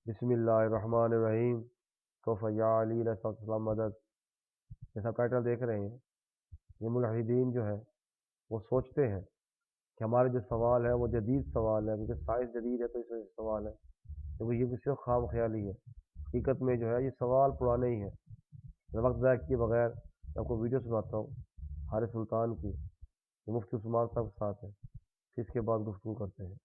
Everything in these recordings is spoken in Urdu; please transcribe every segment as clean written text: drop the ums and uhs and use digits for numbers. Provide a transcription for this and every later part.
بسم اللہ الرحمن الرحیم یا علی علیہ السلام مدد. جیسا ٹائٹل دیکھ رہے ہیں، یہ ملحدین جو ہے وہ سوچتے ہیں کہ ہمارے جو سوال ہے وہ جدید سوال ہے، کیونکہ سائنس جدید ہے تو اس وجہ سے سوال ہے، کیونکہ یہ صرف خام خیالی ہے. حقیقت میں جو ہے یہ سوال پرانے ہی ہیں. وقت ضائع کیے بغیر میں آپ کو ویڈیو سناتا ہوں حارث سلطان کی، جو مفتی عثمان صاحب کے ساتھ ہے، پھر اس کے بعد گفتگو کرتے ہیں.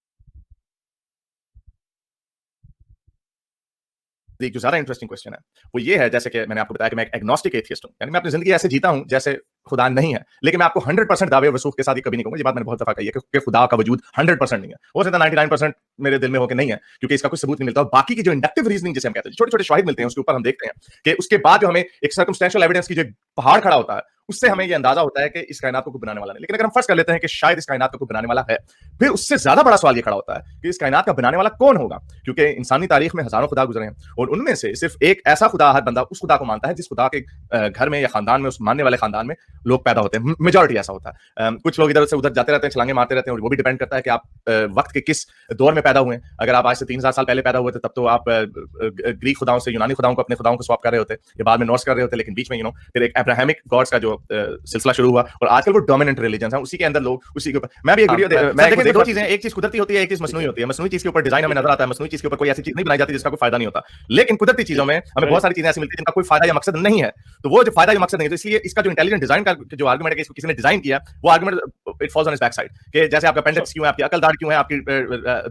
جو زیادہ انٹرسٹنگ کوشچن ہے وہ یہ ہے، جیسے کہ میں نے آپ کو بتایا کہ میں ایک ایگنوسٹک ایتھیسٹ ہوں، یعنی میں اپنی زندگی ایسے جیتا ہوں جیسے خدا نہیں ہے، لیکن میں آپ کو 100% دعوے و رسوخ کے ساتھ یہ کبھی نہیں کہوں گا. یہ بات میں نے بہت دفعہ کہی ہے کہ خدا کا وجود 100% نہیں ہے. ہو سکتا ہے 99% میرے دل میں ہو کہ نہیں ہے، کیونکہ اس کا کوئی ثبوت نہیں ملتا. اور باقی کی جو انڈکٹیو ریزننگ جسے ہم کہتے ہیں، چھوٹے چھوٹے شواہد ملتے ہیں، اس کے اوپر ہم دیکھتے ہیں کہ اس کے بعد جو ہمیں ایک سرکمسٹینشل ایویڈنس کی جو پہاڑ کھڑا ہوتا ہے، اس سے ہمیں یہ اندازہ ہوتا ہے کہ اس کائنات کو کوئی بنانے والا نہیں. لیکن اگر ہم فرض کر لیتے ہیں کہ شاید اس کائنات کو کوئی بنانے والا ہے، پھر اس سے زیادہ بڑا سوال یہ کھڑا ہوتا ہے کہ اس کائنات کا بنانے والا کون ہوگا. کیونکہ انسانی تاریخ میں ہزاروں خدا گزرے ہیں، اور ان میں سے صرف ایک ایسا خدا ہر بندہ اس خدا کو مانتا ہے جس خدا کے گھر میں یا خاندان میں، اس ماننے والے خاندان میں لوگ پیدا ہوتے ہیں. میجورٹی ایسا ہوتا ہے. کچھ لوگ ادھر سے ادھر جاتے رہتے ہیں، چھلانگیں مارتے رہتے ہیں، اور وہ بھی ڈیپینڈ کرتا ہے کہ آپ وقت کے کس دور میں پیدا ہوئے ہیں. اگر آپ آج سے 3000 سال پہلے پیدا ہوئے تھے تب تو آپ گریک خداؤں سے یونانی خداؤں کو اپنے خداؤں کو سواپ کر رہے ہوتے، یا بعد میں نورس کر رہے ہوتے، لیکن بیچ میں پھر ایک ابراہیمک گاڈس کا جو سلسلہ شروع ہوا، اور آج کل وہ ڈومیننٹ ریلیجنز ہیں، اسی کے اندر لوگ اسی کے اوپر. میں بھی ایک ویڈیو دیکھیں، دو چیزیں، ایک چیز قدرتی ہوتی ہے، ایک چیز مصنوعی ہوتی ہے. مصنوعی چیز کے اوپر ڈیزائن ہمیں نظر آتا ہے، مصنوعی چیز کے اوپر کوئی ایسی چیز نہیں بنائی جاتی جس کا کوئی فائدہ نہیں ہوتا. لیکن قدرتی چیزوں میں ہمیں بہت ساری چیزیں ایسی ملتی ہیں جن کا کوئی فائدہ یا مقصد نہیں ہے. تو وہ جو فائدہ یا مقصد نہیں ہے، تو اس لیے اس کا جو انٹیلیجنٹ ڈیزائن کا جو آرگومنٹ ہے کہ اس کو کسی نے ڈیزائن کیا، وہ argument it falls on his back side, کہ جیسے آپ کا اپینڈکس کیوں ہے، آپ کی عقل دار کیوں ہے، آپ کی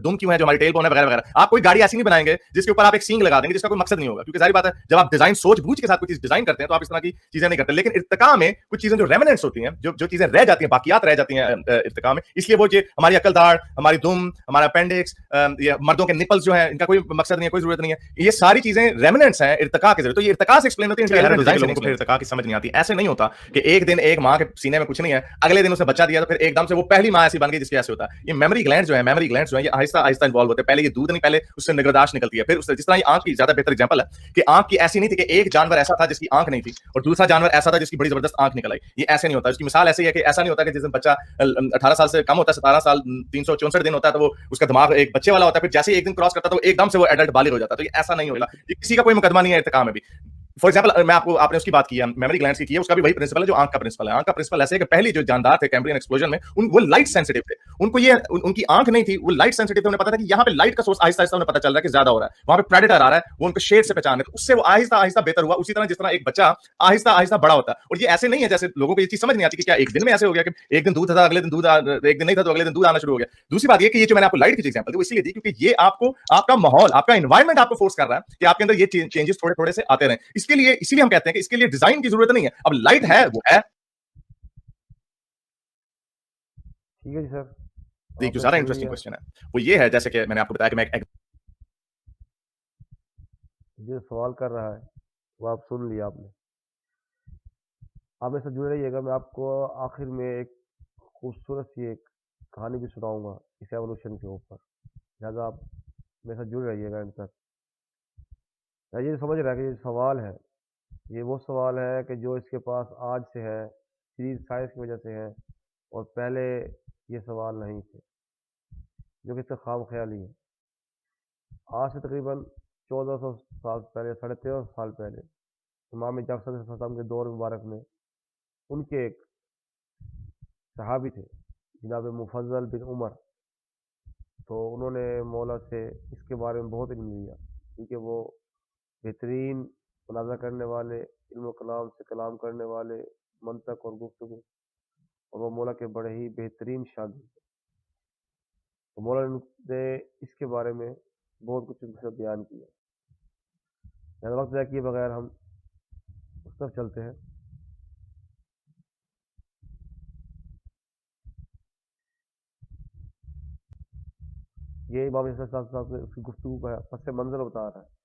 دم کیوں ہے، جو ہماری ٹیل بون ہے، وغیرہ وغیرہ. آپ کوئی گاڑی ایسی نہیں بنائیں گے جس کے اوپر آپ ایک سینگ لگا دیں گے جس کا کوئی مقصد نہیں ہوگا، کیونکہ ظاہر بات ہے جب آپ ڈیزائن سوچ بوجھ کے ساتھ کوئی چیز ڈیزائن کرتے ہیں تو آپ اس طرح کی چیزیں نہیں کرتے. لیکن ارتقاء میں کچھ چیزیں جو ریمننٹس ہوتی ہیں، جو چیزیں رہ جاتی ہیں، باقیات رہ جاتی ہیں ارتقاء میں، اس لیے وہ ہماری عقل دار، ہماری دم، ہمارا اپینڈکس، مردوں کے نپلز جو ہیں، ان کا کوئی مقصد نہیں ہے، کوئی ضرورت نہیں ہے. یہ ساری چیزیں ریمننٹس ہیں ارتقاء کے ذریعے. تو یہ ارتقاء سے ایکسپلین ہوتی ہے. لوگوں کو پھر ارتقاء کی سمجھ نہیں آتی. ایسے نہیں ہوتا کہ ایک دن ایک ماں کے سینے میں کچھ نہیں ہے، اگلے دن اسے بچہ دیا تو پھر ایک دم سے وہ پہلی ماں ایسی بن گئی جس کے ایسے ہوتا ہے. یہ میموری گلینڈز جو ہیں، یہ آہستہ آہستہ انوالو ہوتے ہیں. پہلے یہ دودھ نہیں، پہلے اس سے نگرداشت نکلتی ہے. پھر جس طرح یہ آنکھ کی زیادہ بہتر ایگزامپل ہے کہ آنکھ کی ایسی نہیں تھی کہ ایک جانور ایسا تھا جس کی آنکھ نہیں تھی اور دوسرا جانور ایسا تھا جس کی بڑی زبردست آنکھ نکل آئی. یہ ایسے نہیں ہوتا. اس کی مثال ایسی ہے کہ ایسا نہیں ہوتا کہ جس دن بچہ 18 سال سے کم ہوتا ہے، 17 سال 364 دن ہوتا ہے، تو وہ اس کا دماغ ایک بچے والا ہوتا ہے، پھر جیسے ایک دن کراس کرتا ہے تو ایک دم سے وہ ایڈلٹ بالغ ہو جاتا ہے. تو یہ ایسا نہیں ہوتا. یہ کسی کا کوئی مقدمہ نہیں ہے ارتقاء میں بھی. فار ایگزامپل، میں آپ نے اس کی بات کی ہے، میموری گلینڈز کی ہے، اس کا بھی وہی پرنسپل ہے جو آنکھ کا پرنسپل ہے. آنکھ کا پرنسپل ایسے ہے کہ پہلی جو جاندار تھے کیمبرین ایکسپلوژن میں، وہ لائٹ سینسٹیو تھے. ان کو یہ ان کی آنکھ نہیں تھی، وہ لائٹ سینسٹیو تھے. انہیں پتا تھا کہ یہاں پہ لائٹ کا سورس آہستہ آہستہ انہیں پتا چل رہا ہے کہ زیادہ ہو رہا ہے، وہاں پہ پریڈیٹر آ رہا ہے، وہ ان کو شیڈ سے پہچان ہے. تو اس سے وہ آہستہ آہستہ بہتر ہوا. اسی طرح جس طرح ایک بچہ آہستہ آہستہ بڑا ہوتا ہے. اور یہ ایسے نہیں ہے جیسے لوگوں کو یہ چیز سمجھ نہیں آتی کہ کیا ایک دن میں ایسے ہو گیا کہ ایک دن دودھ تھا، اگلے دن دودھ، ایک دن نہیں تھا تو اگلے دن دودھ آنا شروع ہو گیا. دوسری بات یہ کہ یہ جو میں نے آپ کو لائٹ کی ایگزامپل دی وہ اس لیے دی کیونکہ یہ آپ کو آپ کا ماحول، آپ کا انوائرمنٹ آپ کو فورس کر رہا ہے کہ آپ کے اندر یہ چینجز تھوڑے تھوڑے سے آتے رہیں. اسی لیے ہم کہتے ہیں کہ اس کے لیے ڈیزائن کی ضرورت نہیں ہے. اب لائٹ ہے وہ ہے. ٹھیک ہے جی سر، جو زیادہ انٹرسٹنگ کوشچن ہے وہ یہ ہے، جیسے کہ میں نے آپ کو بتایا کہ میں جو سوال کر رہا ہے وہ آپ سن لیا آپ نے. آپ ایسا جڑے رہیے گا. میں آپ کو آخر میں ایک خوبصورت سی ایک کہانی بھی سناؤں گا اس ایوولوشن کے اوپر، لہٰذا آپ میرے ساتھ جڑ رہیے گا ان تک. یہ سمجھ رہا ہے کہ یہ سوال ہے، یہ وہ سوال ہے کہ جو اس کے پاس آج سے ہے، جدید سائنس کی وجہ سے ہے، اور پہلے یہ سوال نہیں تھے، جو کہ اس کا خام خیالی ہے. آج سے تقریباً 1400 سال پہلے، 1350 سال پہلے، امام جعفر صلی اللہ علیہ وسلم کے دور مبارک میں ان کے ایک صحابی تھے جناب مفضل بن عمر. تو انہوں نے مولا سے اس کے بارے میں بہت علم لیا، کیونکہ وہ بہترین مناظرہ کرنے والے، علم و کلام سے کلام کرنے والے، منطق اور گفتگو، اور وہ مولا کے بڑے ہی بہترین شاگرد تھے. تو مولا نے اس کے بارے میں بہت کچھ ان سے بیان کیا. وقت ضائع کیے بغیر ہم اس طرف چلتے ہیں. یہ امام صاحب سے اس کی گفتگو کا پس منظر بتا رہا ہے.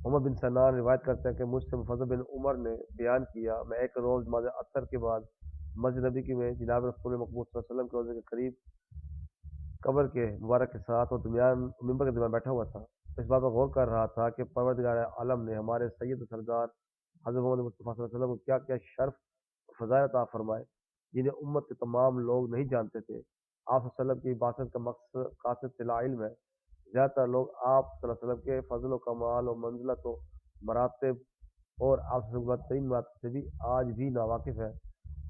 محمد بن سنان روایت کرتے ہیں کہ مجھ سے مفضل بن عمر نے بیان کیا، میں ایک روز نماز عصر کے بعد مسجد نبی کی میں جناب رسول مقبول صلی اللہ علیہ وسلم کے روزے کے قریب قبر کے مبارک کے ساتھ اور ممبر کے درمیان بیٹھا ہوا تھا. اس بات پر غور کر رہا تھا کہ پروردگار عالم نے ہمارے سید و سردار حضرت محمد مصطفیٰ صلی اللہ علیہ وسلم کو کیا کیا شرف فضائل عطا فرمائے جنہیں امت کے تمام لوگ نہیں جانتے تھے. آپ صلی اللہ علیہ وسلم کی باسط کا مقصد قاصد لا علم ہے، زیادہ تر لوگ آپ صلی اللہ علیہ وسلم کے فضل و کمال و منزلت و مراتب اور آپ سے بدترین مراتب سے بھی آج بھی ناواقف ہے۔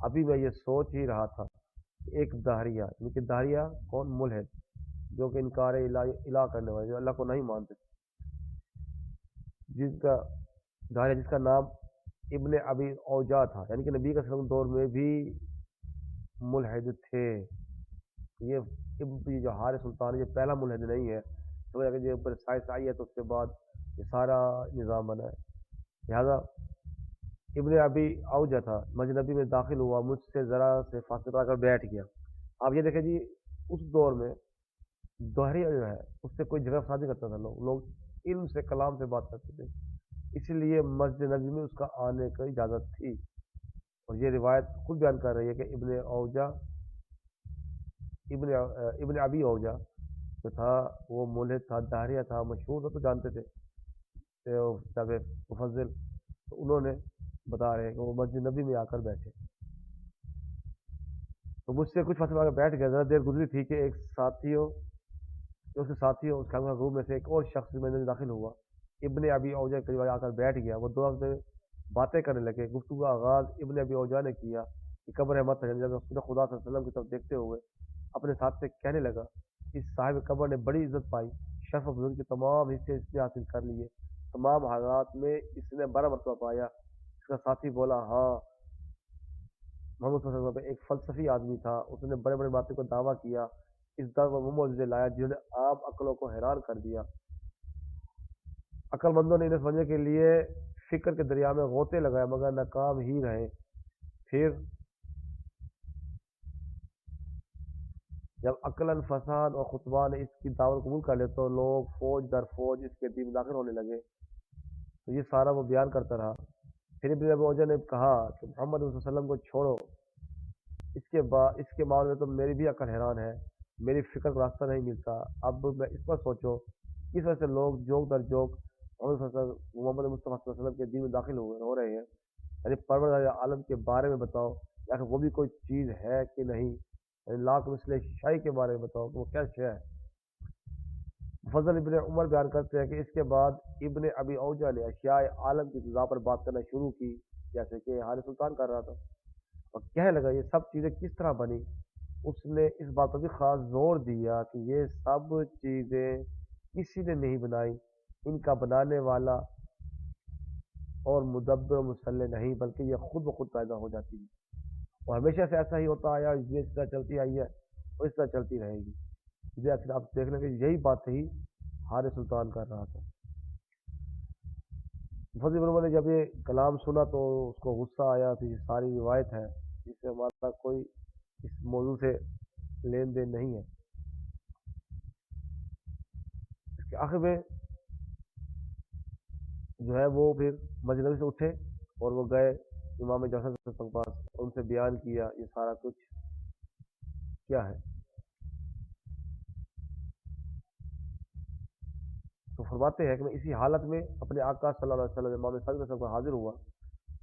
ابھی میں یہ سوچ ہی رہا تھا کہ ایک دہریہ، یعنی کہ دہریہ کون؟ ملحد، جو کہ انکار الہ کرنے والے، جو اللہ کو نہیں مانتے، جس کا دہریہ جس کا نام ابن ابی اوجا تھا، یعنی کہ نبی کے دور میں بھی ملحد تھے۔ یہ جو حارث سلطان یہ پہلا ملحد نہیں ہے، سمجھا کہ جو اوپر سائنس آئی ہے تو اس کے بعد یہ سارا نظام بنا ہے۔ لہٰذا ابن ابی اوجا تھا، مسجد نبی میں داخل ہوا، مجھ سے ذرا سے فاصلے پر آ کر بیٹھ گیا۔ آپ یہ دیکھیں جی، اس دور میں دہریہ جو ہے اس سے کوئی جگہ سازی کرتا تھا، لوگ علم سے کلام سے بات کرتے تھے، اسی لیے مسجد نبی میں اس کا آنے کی اجازت تھی۔ اور یہ روایت خود بیان کر رہی ہے کہ ابن ابی اوجا جو تھا وہ ملحد تھا، دہریہ تھا، مشہور تھا، تو جانتے تھے جب مفضل، تو انہوں نے بتا رہے ہیں کہ وہ مسجد نبی میں آ کر بیٹھے، تو مجھ سے کچھ فاصلے آ کر بیٹھ گئے۔ ذرا دیر گزری تھی کہ ایک ساتھیوں اس کے گروپ میں سے ایک اور شخص میں نے داخل ہوا، ابن ابی اوجا کے قریب آ کر بیٹھ گیا۔ وہ دو باتیں کرنے لگے۔ گفتگو کا آغاز ابن ابی اوجا نے کیا کہ قبر مت ہے، جب رسول خدا صلی اللہ علیہ وسلم کی طرف دیکھتے ہوئے اپنے ساتھ سے کہنے لگا، اس صاحب قبر نے بڑی عزت پائی، شرف و بزرگی کے تمام حصے اس نے حاصل کر لیے، تمام حالات میں اس نے بڑا مرتبہ پایا۔ اس کا ساتھی بولا، ہاں، محمد صلی اللہ علیہ وسلم ایک فلسفی آدمی تھا، اس نے بڑے بڑے باتوں کو دعویٰ کیا، اس در وہ معجزے لایا جنہوں نے عام عقلوں کو حیران کر دیا۔ عقل مندوں نے انہیں سمجھنے کے لیے فکر کے دریا میں غوطے لگائے مگر ناکام ہی رہے۔ پھر جب عقلاً فساد اور خطبہ نے اس کی دعوت قبول کر لے تو لوگ فوج در فوج اس کے دین میں داخل ہونے لگے۔ تو یہ سارا وہ بیان کرتا رہا۔ پھر ابن ابی اوجا نے کہا کہ محمد صلی اللہ علیہ وسلم کو چھوڑو، اس کے معاملے میں تو میری بھی عقل حیران ہے، میری فکر کو راستہ نہیں ملتا۔ اب میں اس پر سوچو، کس وجہ سے لوگ جوک در جوک محمد مصطفیٰ صلی اللہ علیہ وسلم کے دین میں داخل ہو رہے ہیں؟ یعنی پروردگار عالم کے بارے میں بتاؤ، یا وہ بھی کوئی چیز ہے کہ نہیں، یعنی لاکھ مثل شاہی کے بارے میں بتاؤ کہ وہ کیا شے ہے۔ فضل ابن عمر بیان کرتے ہیں کہ اس کے بعد ابن ابی اوجا نے اشیاء عالم کی فضا پر بات کرنا شروع کی، جیسے کہ حارث سلطان کر رہا تھا، اور کہنے لگا یہ سب چیزیں کس طرح بنی۔ اس نے اس بات پر بھی خاص زور دیا کہ یہ سب چیزیں کسی نے نہیں بنائی، ان کا بنانے والا اور مدبر و مسلح نہیں، بلکہ یہ خود بخود پیدا ہو جاتی ہے، اور ہمیشہ سے ایسا ہی ہوتا آیا، یہ اس طرح چلتی آئی ہے اور اس طرح چلتی رہے گی۔ اکثر آپ دیکھ لیں کہ یہی بات ہی حارث سلطان کر رہا تھا۔ فضل بن عمر نے جب یہ کلام سنا تو اس کو غصہ آیا، تو یہ ساری روایت ہے جس سے ہمارا کوئی اس موضوع سے لین دین نہیں ہے۔ اس کے آخر میں جو ہے وہ پھر مسجد نبوی سے اٹھے اور وہ گئے امام جعفر کے پاس، ان سے بیان کیا یہ سارا کچھ کیا ہے۔ تو فرماتے ہیں کہ میں اسی حالت میں اپنے آقا صلی اللہ علیہ وسلم امام صلی اللہ علیہ وسلم کو حاضر ہوا۔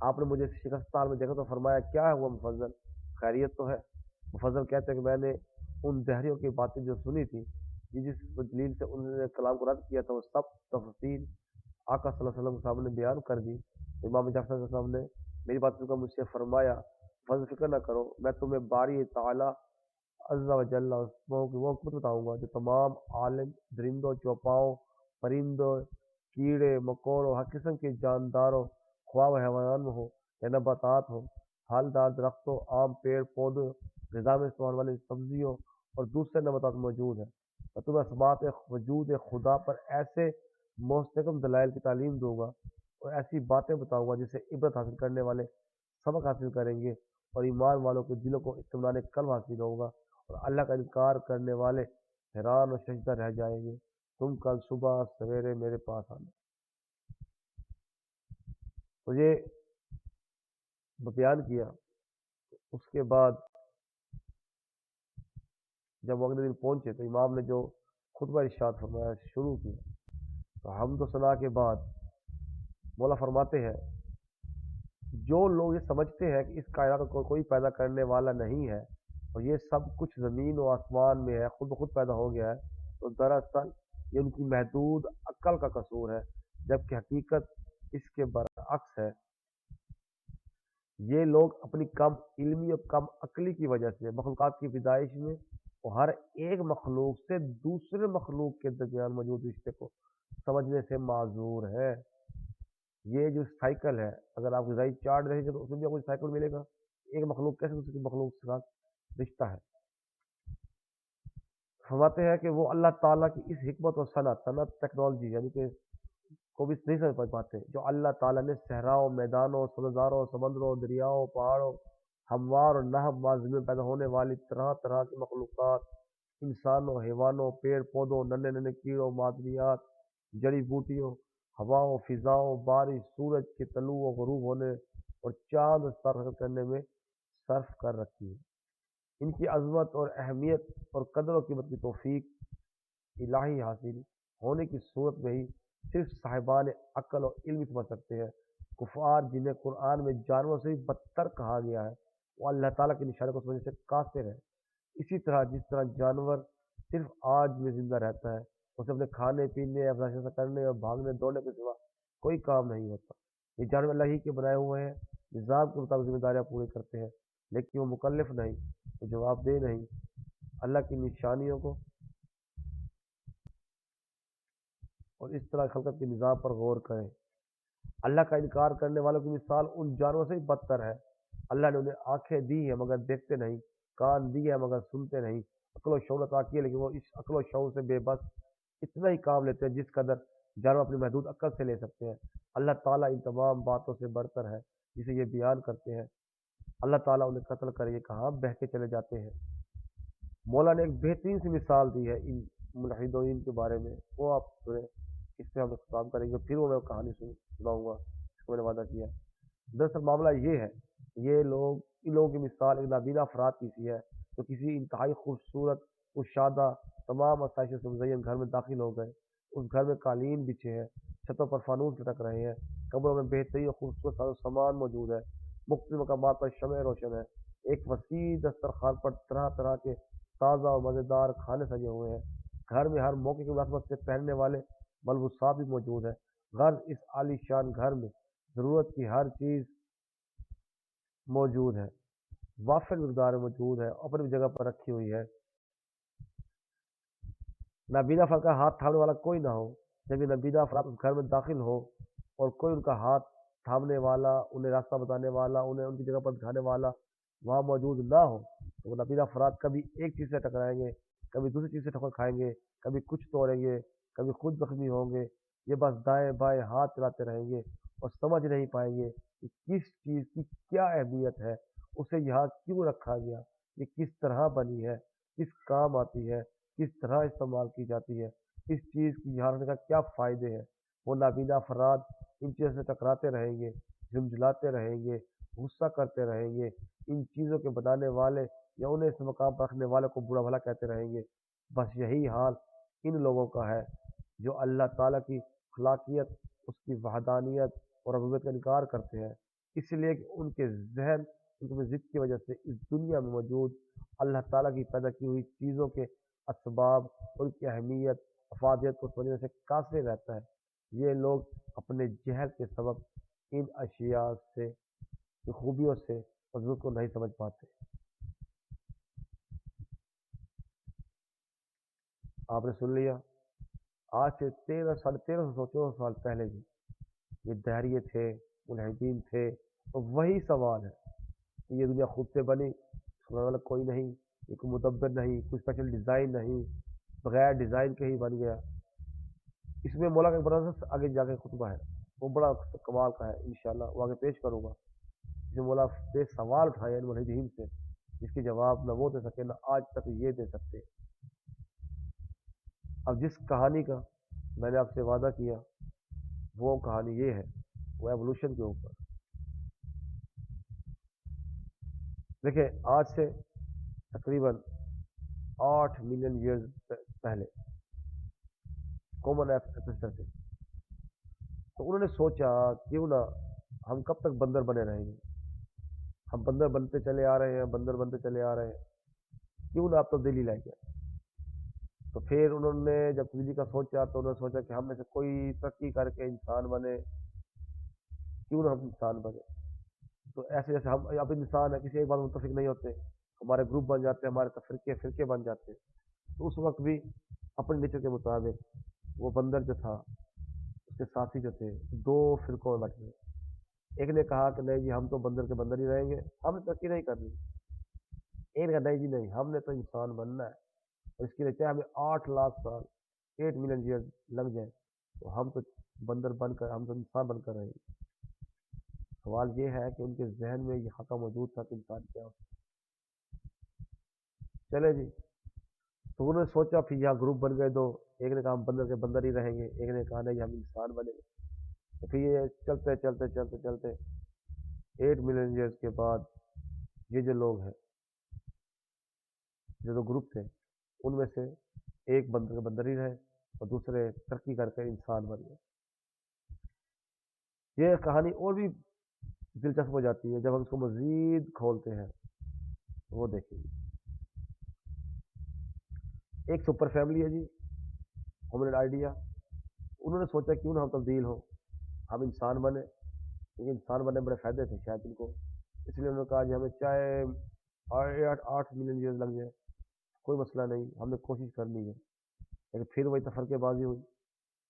آپ نے مجھے شکست حال میں دیکھا تو فرمایا، کیا ہے ہوا مفضل، خیریت تو ہے؟ مفضل کہتے ہیں کہ میں نے ان دہریوں کی باتیں جو سنی تھی، جس دلیل سے انہوں نے کلام کو رد کیا تھا، وہ سب تفصیل آقا صلی اللہ علیہ وسلم کے سامنے بیان کر دی۔ امام جعفر کے سامنے میری بات سن کر مجھ سے فرمایا، فضل فکر نہ کرو، میں تمہیں باری تعالی عز و جل کی وہ حکمت بتاؤں گا جو تمام عالم، درندوں، چوپاؤں، پرندوں، کیڑے مکوڑوں، ہر قسم کے جانداروں، خواہ و حیوان ہو یا نباتات ہو، پھلدار درختوں، عام پیڑ پودوں، غذا میں استعمال والی سبزیوں اور دوسرے نباتات موجود ہیں۔ میں تمہیں اسبات وجود خدا پر ایسے مستحکم دلائل کی تعلیم دوں گا اور ایسی باتیں بتاؤں گا جس سے عبرت حاصل کرنے والے سبق حاصل کریں گے اور ایمان والوں کے دلوں کو اطمینان قلب حاصل ہوگا، اور اللہ کا انکار کرنے والے حیران اور ششدر رہ جائیں گے۔ تم کل صبح سویرے میرے پاس آنا۔ تو یہ بیان کیا۔ اس کے بعد جب وہ اگلے دن پہنچے تو امام نے جو خطبہ ارشاد فرمایا شروع کیا، تو حمد و ثنا کے بعد مولا فرماتے ہیں، جو لوگ یہ سمجھتے ہیں کہ اس کائنات کو کوئی پیدا کرنے والا نہیں ہے اور یہ سب کچھ زمین و آسمان میں ہے، خود بخود پیدا ہو گیا ہے، تو دراصل یہ ان کی محدود عقل کا قصور ہے، جبکہ حقیقت اس کے برعکس ہے۔ یہ لوگ اپنی کم علمی اور کم عقلی کی وجہ سے مخلوقات کی پیدائش میں اور ہر ایک مخلوق سے دوسرے مخلوق کے درمیان موجود رشتے کو سمجھنے سے معذور ہے۔ یہ جو سائیکل ہے، اگر آپ غذائی چارٹ دیکھیں گے تو اس میں بھی آپ کو سائیکل ملے گا، ایک مخلوق کیسے دوسری مخلوق کے ساتھ رشتہ ہے۔ فرماتے ہیں کہ وہ اللہ تعالیٰ کی اس حکمت اور صنعت ٹیکنالوجی یعنی کہ کو بھی نہیں سمجھ پاتے جو اللہ تعالیٰ نے صحراؤں، میدانوں، سبزاروں، سمندروں، دریاؤں، پہاڑوں، ہموار اور نہب معاذ میں پیدا ہونے والی طرح طرح کی مخلوقات، انسانوں، حیوانوں، پیڑ پودوں، ننھے ننھے کیڑوں، معدنیات، جڑی بوٹیوں، ہواؤں، فضاؤں، بارش، سورج کے طلوع و غروب ہونے اور چاند سر کرنے میں صرف کر رکھی ہے۔ ان کی عظمت اور اہمیت اور قدر و قیمت کی توفیق الہی حاصل ہونے کی صورت میں ہی صرف صاحبان عقل اور علم سمجھ سکتے ہیں۔ کفار جنہیں قرآن میں جانوروں سے بھی بدتر کہا گیا ہے، وہ اللہ تعالیٰ کی نشانی کو سمجھنے سے قاصر ہے۔ اسی طرح جس طرح جانور صرف آج میں زندہ رہتا ہے، اسے اپنے کھانے پینے، افزائش کرنے اور بھاگنے دوڑنے کے سوا کوئی کام نہیں ہوتا۔ یہ جانور اللہ ہی کے بنائے ہوئے ہیں، نظام کے مطابق ذمہ داریاں پوری کرتے ہیں، لیکن وہ مکلف نہیں، وہ جواب دہ نہیں۔ اللہ کی نشانیوں کو اور اس طرح خلقت کے نظام پر غور کریں۔ اللہ کا انکار کرنے والوں کی مثال ان جانوروں سے ہی بدتر ہے۔ اللہ نے انہیں آنکھیں دی ہیں مگر دیکھتے نہیں، کان دی ہے مگر سنتے نہیں، عقل و شعور عطا کی ہے لیکن وہ اس عقل و شعور سے بے بس اتنا ہی کام لیتے ہیں جس قدر جانور اپنی محدود عقل سے لے سکتے ہیں۔ اللہ تعالیٰ ان تمام باتوں سے برتر ہے جسے یہ بیان کرتے ہیں۔ اللہ تعالیٰ انہیں قتل کر یہ کہاں بہہ کے چلے جاتے ہیں۔ مولا نے ایک بہترین سی مثال دی ہے ان ملحدین کے بارے میں، وہ آپ سنیں، اس پہ ہم خطاب کریں گے، پھر وہ میں کہانی سناؤں گا جس کو میں نے وعدہ کیا۔ دراصل معاملہ یہ ہے، ان لوگوں کی مثال ایک نابینا افراد کی سی ہے جو کسی انتہائی خوبصورت کشادہ تمام آسائشوں سے مزین گھر میں داخل ہو گئے۔ اس گھر میں قالین بچھے ہیں، چھتوں پر فانوس لٹک رہے ہیں، کمروں میں بہترین اور خوبصورت ساز و سامان موجود ہے، مختلف مقامات پر شمع روشن ہے، ایک وسیع دسترخوان پر طرح طرح کے تازہ اور مزیدار کھانے سجے ہوئے ہیں، گھر میں ہر موقع کی مناسبت سے پہننے والے ملبوسات بھی موجود ہے۔ غرض اس عالی شان گھر میں ضرورت کی ہر چیز موجود ہے، وافر مقدار میں موجود ہے، اپنی جگہ پر رکھی ہوئی ہے۔ نابینا افراد کا ہاتھ تھامنے والا کوئی نہ ہو، جب یہ نابینا افراد اس گھر میں داخل ہو اور کوئی ان کا ہاتھ تھامنے والا، انہیں راستہ بتانے والا، انہیں ان کی جگہ پر دکھانے والا وہاں موجود نہ ہو، تو وہ نابینا افراد کبھی ایک چیز سے ٹکرائیں گے، کبھی دوسری چیز سے ٹکر کھائیں گے، کبھی کچھ توڑیں گے، کبھی خود زخمی ہوں گے۔ یہ بس دائیں بائیں ہاتھ چلاتے رہیں گے اور سمجھ نہیں پائیں گے کہ کس چیز کی کیا اہمیت ہے، اسے یہاں کیوں رکھا گیا، یہ کس طرح بنی ہے، کس کام آتی ہے، کس طرح استعمال کی جاتی ہے، اس چیز کی یہاں رکھنے کا کیا فائدے ہیں۔ وہ نابینا افراد ان چیزوں سے ٹکراتے رہیں گے، جھنجھلاتے رہیں گے، غصہ کرتے رہیں گے، ان چیزوں کے بنانے والے یا انہیں اس مقام پر رکھنے والے کو برا بھلا کہتے رہیں گے۔ بس یہی حال ان لوگوں کا ہے جو اللہ تعالیٰ کی خلاقیت، اس کی وحدانیت اور ربوبیت کا انکار کرتے ہیں، اس لیے کہ ان کے ذہن ان کی ضد کی وجہ سے اس دنیا میں موجود اللہ تعالیٰ کی پیدا کی ہوئی چیزوں کے اسباب، ان کی اہمیت، افادیت کو سمجھنے سے قاصر رہتا ہے۔ یہ لوگ اپنے جہل کے سبب ان اشیاء سے، ان خوبیوں سے حضور کو نہیں سمجھ پاتے۔ آپ نے سن لیا، آج سے 1300 سال پہلے بھی یہ دہریے تھے، ملحدین تھے، تو وہی سوال ہے کہ یہ دنیا خود سے بنی، اس کو والا کوئی نہیں، یہ کوئی مدبر نہیں، کوئی اسپیشل ڈیزائن نہیں، بغیر ڈیزائن کے ہی بن گیا۔ اس میں مولا کا ایک بڑا سا آگے جا کے خطبہ ہے، وہ بڑا کمال کا ہے، انشاءاللہ وہ آگے پیش کروں گا۔ اس میں مولا بے سوال اٹھایا ان ملحدین سے جس کے جواب نہ وہ دے سکے نہ آج تک یہ دے سکتے۔ اب جس کہانی کا میں نے آپ سے وعدہ کیا وہ کہانی یہ ہے، وہ ایوولوشن کے اوپر۔ دیکھیں، آج سے تقریباً 8 ملین ایئرز پہلے کامن ایفیسٹر تھے، تو انہوں نے سوچا کیوں نہ ہم کب تک بندر بنے رہیں گے، ہم بندر بنتے چلے آ رہے ہیں، بندر بنتے چلے آ رہے ہیں، کیوں نہ آپ تبدیلی لائے جائے۔ تو پھر انہوں نے جب تبدیلی کا سوچا تو انہوں نے سوچا کہ ہم میں سے کوئی ترقی کر کے انسان بنے، کیوں نہ ہم انسان بنے. تو ایسے جیسے ہم اب انسان ہے، کسی ایک بات میں متفق نہیں ہوتے، ہمارے گروپ بن جاتے ہیں، ہمارے فرقے بن جاتے ہیں. تو اس وقت بھی اپنے نیچر کے مطابق وہ بندر جو تھا، اس کے ساتھی جو تھے، دو فرقوں میں بٹ گئے. ایک نے کہا کہ نہیں جی ہم تو بندر کے بندر ہی رہیں گے، ہم نے ترقی نہیں کرنی. ایک نے کہا نہیں جی نہیں، ہم نے تو انسان بننا ہے، اور اس کے لیے چاہے ہمیں 8 لاکھ سال 8 ملین ایئر لگ جائیں، تو ہم تو بندر بن کر، ہم تو انسان بن کر رہیں گے. سوال یہ ہے کہ ان کے ذہن میں یہ خطا موجود تھا کہ انسان کیا ہوتا. چلے جی، تو انہوں نے سوچا، پھر یہاں گروپ بن گئے دو. ایک نے کہا ہم بندر کے بندر ہی رہیں گے، ایک نے کہا نہیں ہم انسان بنیں گے. تو پھر یہ چلتے چلتے چلتے چلتے 8 ملین ایئرس کے بعد یہ جو لوگ ہیں، جو دو گروپ تھے، ان میں سے ایک بندر کے بندر ہی رہے اور دوسرے ترقی کر کے انسان بن گئے. یہ کہانی اور بھی دلچسپ ہو جاتی ہے جب ہم اس کو مزید کھولتے ہیں. وہ دیکھیں گے، ایک سپر فیملی ہے جی، ہوملینڈ آئیڈیا. انہوں نے سوچا کیوں نہ ہم تبدیل ہو، ہم انسان بنے، کیونکہ انسان بننے میں بڑے فائدے تھے شاید ان کو. اس لیے انہوں نے کہا جی ہمیں چاہے 8 ملین ایئر لگ جائے، کوئی مسئلہ نہیں، ہم نے کوشش کرنی ہے. لیکن پھر وہی تفرقے بازی ہوئی.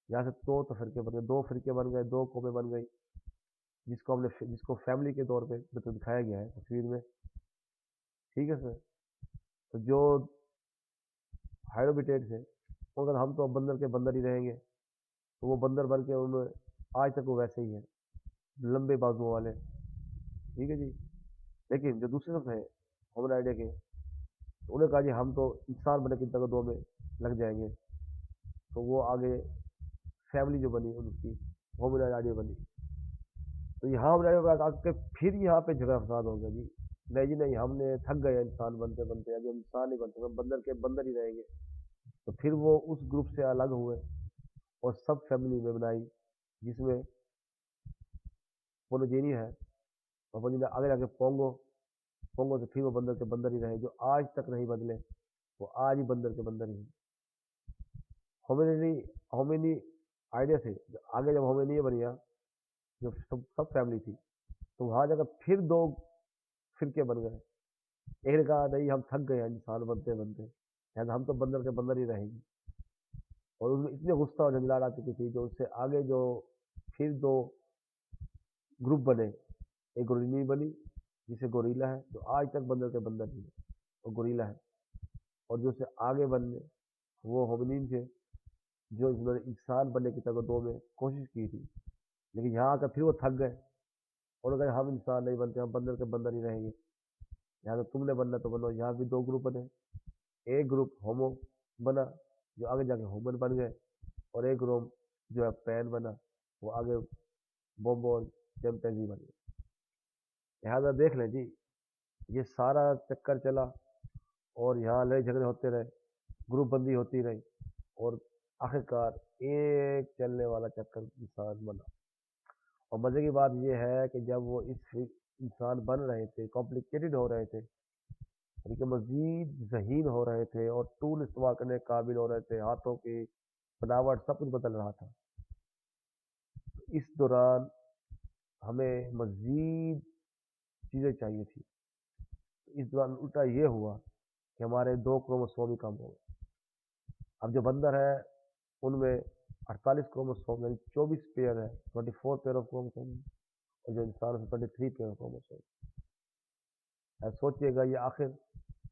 یہاں سے دو تفرقے بن گئے، دو فرقے بن گئے، دو قومیں بن گئی، جس کو فیملی کے طور پہ دکھایا گیا ہے تصویر میں. ٹھیک ہے سر. تو جو ہائیڈروبیٹیڈ تھے اگر ہم تو اب بندر کے بندر ہی رہیں گے، تو وہ بندر بن کے ان آج تک وہ ویسے ہی ہیں، لمبے بازو والے. ٹھیک ہے جی. لیکن جو دوسرے لوگ ہیں ہومن آئیڈیا کے، انہوں نے کہا جی ہم تو انسان بنے کی دو میں لگ جائیں گے. تو وہ آگے فیملی جو بنی ان کی ہومن آئیڈیا بنی. تو یہاں پھر یہاں پہ جھگڑا فساد ہو گیا جی. نہیں جی نہیں، ہم نے تھک گئے انسان بنتے بنتے، ابھی ہم انسان نہیں بنتے، ہم بندر کے بندر ہی رہیں گے. تو پھر وہ اس گروپ سے الگ ہوئے اور سب فیملی میں بنائی، جس میں پونوجینی ہے، اور آگے جا کے پونگو سے پھر وہ بندر کے بندر ہی رہے، جو آج تک نہیں بدلے، وہ آج ہی بندر کے بندر ہی ہیں. ہومینی آئیڈیا سے آگے جب ہومینی بنیا، جو سب فیملی تھی، تو وہاں جا کر پھر دو فرقے بن گئے. ایک نے کہا نہیں ہم تھک گئے ہیں انسان بنتے بنتے، ہم تو بندر کے بندر ہی رہیں گے. اور اس میں اتنے غصہ اور جنجال آ چکی تھی، جو اس سے آگے جو پھر دو گروپ بنے. ایک گورینی بنی جسے گوریلا ہے، جو آج تک بندر کے بندر ہی ہے، وہ گوریلا ہے. اور جو سے آگے بننے وہ ہومنین تھے، جو انہوں نے انسان بننے کی دو میں کوشش کی تھی. لیکن یہاں آ کر پھر وہ تھک گئے اور کہا ہم انسان نہیں بنتے، ہم بندر کے بندر ہی رہیں گے. یہاں تو تم نے بننا تو بنو. یہاں بھی دو گروپ بنے. ایک گروپ ہومو بنا جو آگے جا کے ہومن بن گئے، اور ایک گروپ جو ہے پین بنا، وہ آگے بومبو اور چیمپینزی بن گئے. لہٰذا دیکھ لیں جی، یہ سارا چکر چلا اور یہاں لڑائی جھگڑے ہوتے رہے، گروپ بندی ہوتی رہی، اور آخرکار ایک چلنے والا چکر انسان بنا. اور مزے کی بات یہ ہے کہ جب وہ اس انسان بن رہے تھے، کمپلیکیٹڈ ہو رہے تھے، یعنی کہ مزید ذہین ہو رہے تھے اور ٹول استعمال کرنے کے قابل ہو رہے تھے، ہاتھوں کی بناوٹ سب کچھ بدل رہا تھا. اس دوران ہمیں مزید چیزیں چاہیے تھی. اس دوران الٹا یہ ہوا کہ ہمارے 2 کروموسوم ہی کم ہو گئے. اب جو بندر ہے ان میں 48 کروموسوم یعنی 24 پیئر ہے، 24 پیئر آف کروموسوم، اور جو انسان ہے 23 پیئر آف کروموسوم. سوچئے گا یہ آخر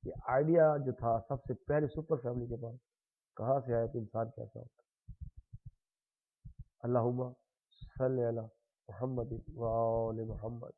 یہ آئیڈیا جو تھا سب سے پہلے سپر فیملی کے پاس کہاں سے آیا کہ انسان کیسا ہوتا. اللہم صلی علی محمد و آل محمد.